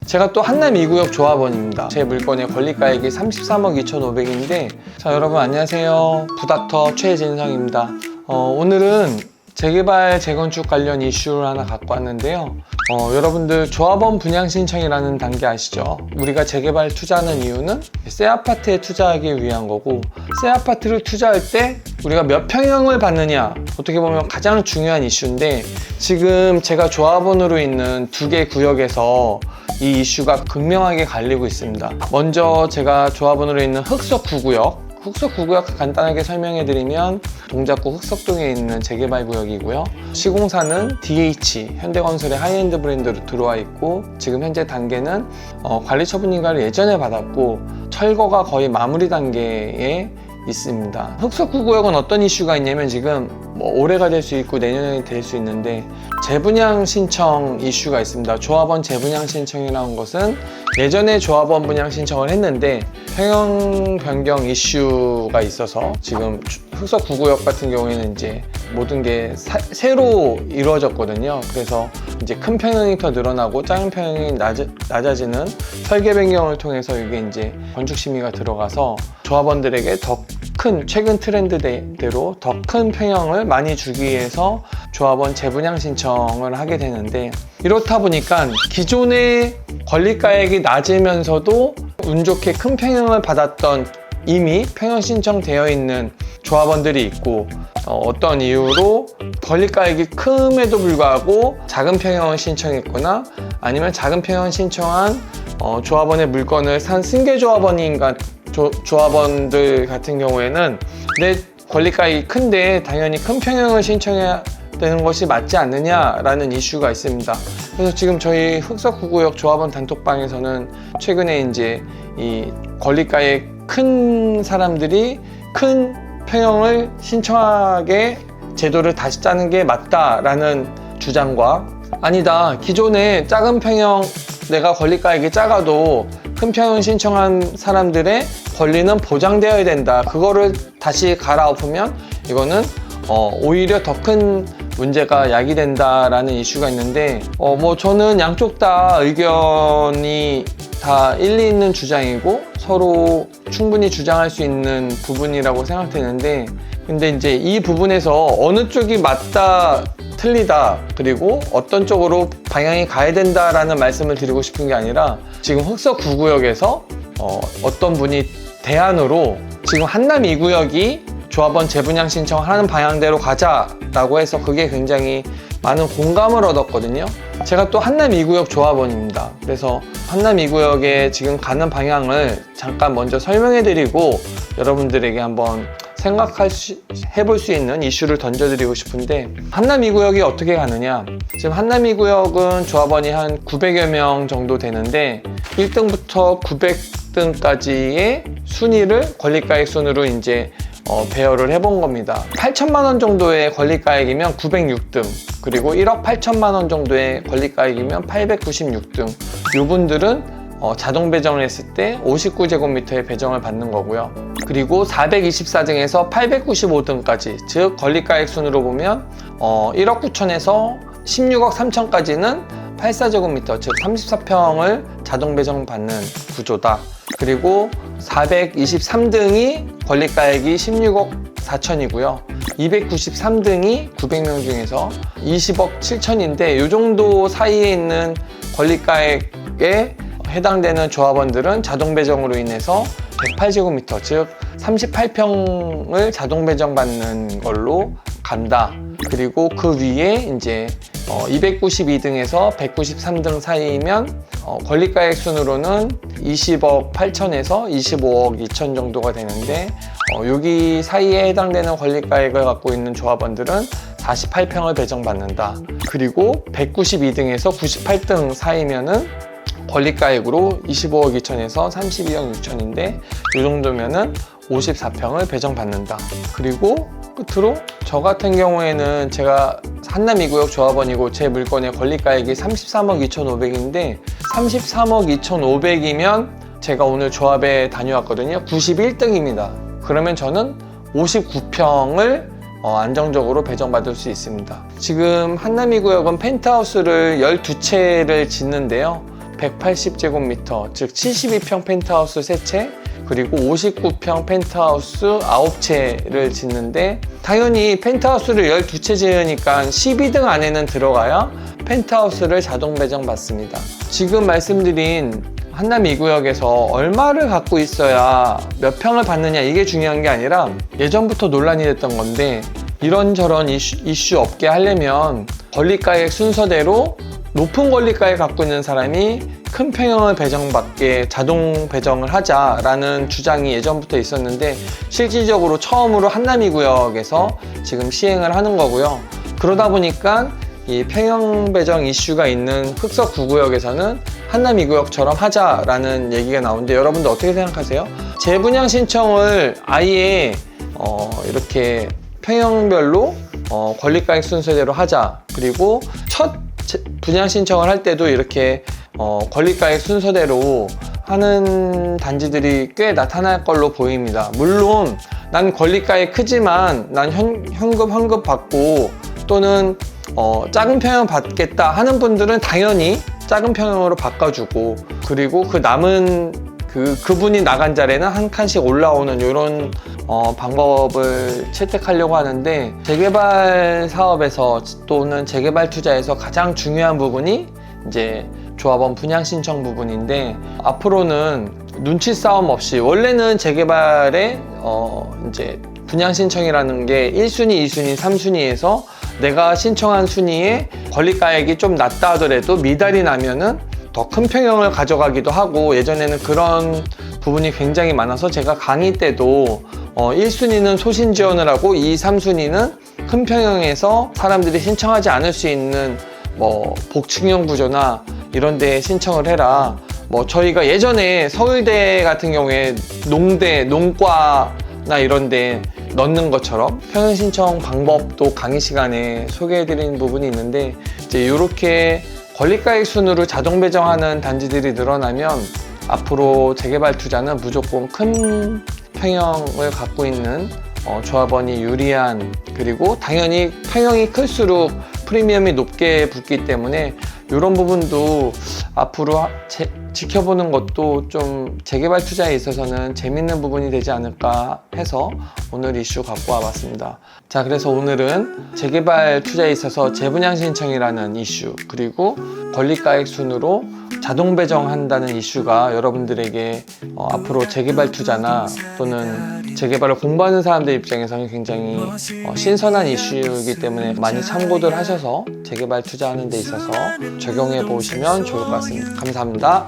제가 또 한남 2구역 조합원입니다. 제 물건의 권리가액이 33억 2,500인데 자, 여러분 안녕하세요. 부닥터 최진성입니다. 오늘은 재개발, 재건축 관련 이슈를 하나 갖고 왔는데요. 여러분들 조합원 분양 신청이라는 단계 아시죠? 우리가 재개발 투자하는 이유는 새 아파트에 투자하기 위한 거고, 새 아파트를 투자할 때 우리가 몇 평형을 받느냐, 어떻게 보면 가장 중요한 이슈인데, 지금 제가 조합원으로 있는 두 개 구역에서 이 이슈가 극명하게 갈리고 있습니다. 먼저 제가 조합원으로 있는 흑석 9구역, 흑석 9구역 간단하게 설명해드리면 동작구 흑석동에 있는 재개발 구역이고요. 시공사는 DH, 현대건설의 하이엔드 브랜드로 들어와 있고, 지금 현재 단계는 관리처분인가를 예전에 받았고 철거가 거의 마무리 단계에 있습니다. 흑석 9구역은 어떤 이슈가 있냐면, 지금 올해가 될 수 있고 내년에 될 수 있는데 재분양 신청 이슈가 있습니다. 조합원 재분양 신청이라는 것은 예전에 조합원 분양 신청을 했는데 평형 변경 이슈가 있어서 지금 흑석 9구역 같은 경우에는 이제 모든 게 새로 이루어졌거든요. 그래서 이제 큰 평형이 더 늘어나고 작은 평형이 낮아지는 설계 변경을 통해서 이게 이제 건축 심의가 들어가서 조합원들에게 더 큰, 최근 트렌드대로 더 큰 평형을 많이 주기 위해서 조합원 재분양 신청을 하게 되는데, 이렇다 보니까 기존의 권리가액이 낮으면서도 운 좋게 큰 평형을 받았던 이미 평형 신청되어 있는 조합원들이 있고, 어떤 이유로 권리가액이 큼에도 불구하고 작은 평형을 신청했거나 아니면 작은 평형을 신청한 조합원의 물건을 산 승계조합원인가 조합원들 같은 경우에는 내 권리가액이 큰데 당연히 큰 평형을 신청해야 되는 것이 맞지 않느냐라는 이슈가 있습니다. 그래서 지금 저희 흑석 9구역 조합원 단톡방에서는 최근에 이제 이 권리가액 큰 사람들이 큰 평형을 신청하게 제도를 다시 짜는 게 맞다라는 주장과, 아니다, 기존에 작은 평형, 내가 권리가액이 작아도 큰 평형 신청한 사람들의 권리는 보장되어야 된다, 그거를 다시 갈아엎으면 이거는 오히려 더 큰 문제가 야기된다라는 이슈가 있는데, 저는 양쪽 다 의견이 다 일리 있는 주장이고 서로 충분히 주장할 수 있는 부분이라고 생각되는데, 근데 이제 이 부분에서 어느 쪽이 맞다, 틀리다, 그리고 어떤 쪽으로 방향이 가야 된다라는 말씀을 드리고 싶은 게 아니라, 지금 흑석 9구역에서 어떤 분이 대안으로 지금 한남 2구역이 조합원 재분양 신청하는 방향대로 가자라고 해서 그게 굉장히 많은 공감을 얻었거든요. 제가 또 한남 2구역 조합원입니다. 그래서 한남 2구역에 지금 가는 방향을 잠깐 먼저 설명해드리고 여러분들에게 한번 해볼 수 있는 이슈를 던져드리고 싶은데, 한남 2구역이 어떻게 가느냐, 지금 한남 2구역은 조합원이 한 900여 명 정도 되는데 1등부터 900등까지의 순위를 권리가액 순으로 이제 배열을 해본 겁니다. 8천만 원 정도의 권리가액이면 906등, 그리고 1억 8천만 원 정도의 권리가액이면 896등. 이분들은 자동 배정을 했을 때 59제곱미터의 배정을 받는 거고요. 그리고 424등에서 895등까지, 즉 권리가액 순으로 보면 1억 9천에서 16억 3천까지는 84제곱미터, 즉 34평을 자동 배정 받는 구조다. 그리고 423등이 권리가액이 16억 4천이고요. 293등이 900명 중에서 20억 7천인데, 이 정도 사이에 있는 권리가액에 해당되는 조합원들은 자동 배정으로 인해서 108제곱미터, 즉 38평을 자동 배정 받는 걸로 간다. 그리고 그 위에 이제 292등에서 193등 사이면 권리가액 순으로는 20억 8천에서 25억 2천 정도가 되는데, 여기 사이에 해당되는 권리가액을 갖고 있는 조합원들은 48평을 배정받는다. 그리고 192등에서 98등 사이면은 권리가액으로 25억 2천에서 32억 6천인데, 이 정도면은 54평을 배정받는다. 그리고 끝으로 저 같은 경우에는 제가 한남 2구역 조합원이고 제 물건의 권리가액이 33억 2,500인데 33억 2,500이면 제가 오늘 조합에 다녀왔거든요. 91등입니다. 그러면 저는 59평을 안정적으로 배정받을 수 있습니다. 지금 한남 2구역은 펜트하우스를 12채를 짓는데요. 180제곱미터, 즉 72평 펜트하우스 3채, 그리고 59평 펜트하우스 9채를 짓는데, 당연히 펜트하우스를 12채 지으니까 12등 안에는 들어가야 펜트하우스를 자동 배정 받습니다. 지금 말씀드린 한남 2구역에서 얼마를 갖고 있어야 몇 평을 받느냐, 이게 중요한 게 아니라 예전부터 논란이 됐던 건데, 이런저런 이슈 없게 하려면 권리가액 순서대로 높은 권리가액 갖고 있는 사람이 큰 평형을 배정받게 자동 배정을 하자라는 주장이 예전부터 있었는데, 실질적으로 처음으로 한남 2구역에서 지금 시행을 하는 거고요. 그러다 보니까 이 평형 배정 이슈가 있는 흑석 9구역에서는 한남 2구역처럼 하자라는 얘기가 나오는데, 여러분들 어떻게 생각하세요? 재분양 신청을 아예 이렇게 평형별로 권리가액 순서대로 하자, 그리고 첫 분양 신청을 할 때도 이렇게 권리가액 순서대로 하는 단지들이 꽤 나타날 걸로 보입니다. 물론 난 권리가액 크지만 난 현금 환급 받고 또는 작은 평형 받겠다 하는 분들은 당연히 작은 평형으로 바꿔주고, 그리고 그 남은 그분이 나간 자리는 한 칸씩 올라오는 이런 방법을 채택하려고 하는데, 재개발 사업에서 또는 재개발 투자에서 가장 중요한 부분이 이제 조합원 분양 신청 부분인데, 앞으로는 눈치 싸움 없이, 원래는 재개발에 이제 분양 신청이라는 게 1순위, 2순위, 3순위에서 내가 신청한 순위에 권리가액이 좀 낮다 하더라도 미달이 나면은 더 큰 평형을 가져가기도 하고, 예전에는 그런 부분이 굉장히 많아서 제가 강의 때도 1순위는 소신 지원을 하고 2, 3순위는 큰 평형에서 사람들이 신청하지 않을 수 있는 복층형 구조나 이런 데에 신청을 해라. 저희가 예전에 서울대 같은 경우에 농대, 농과나 이런 데 넣는 것처럼 평형 신청 방법도 강의 시간에 소개해드린 부분이 있는데, 이제 이렇게 권리가액 순으로 자동 배정하는 단지들이 늘어나면 앞으로 재개발 투자는 무조건 큰 평형을 갖고 있는 조합원이 유리한, 그리고 당연히 평형이 클수록 프리미엄이 높게 붙기 때문에 이런 부분도 앞으로 지켜보는 것도 좀 재개발 투자에 있어서는 재밌는 부분이 되지 않을까 해서 오늘 이슈 갖고 와봤습니다. 자, 그래서 오늘은 재개발 투자에 있어서 재분양 신청이라는 이슈, 그리고 권리가액 순으로 자동 배정한다는 이슈가 여러분들에게 앞으로 재개발 투자나 또는 재개발을 공부하는 사람들 입장에서는 굉장히 신선한 이슈이기 때문에 많이 참고들 하셔서 재개발 투자하는 데 있어서 적용해 보시면 좋을 것 같습니다. 감사합니다.